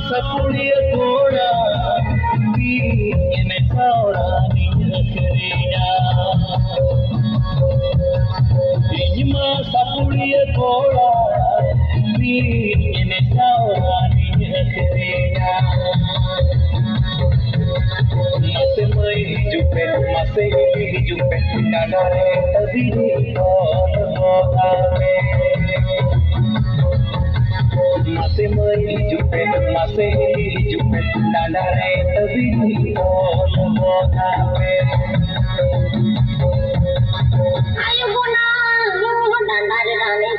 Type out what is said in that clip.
Sapulia Gora, be in a Saura, Korea. Inima Sapulia Gora, be in a Saura, Korea. Masemai jupe, masih jupe, kadare tadi all ame. Masemai jupe, masih jupe, kadare tadi all ame. Ayo guna, dandari rani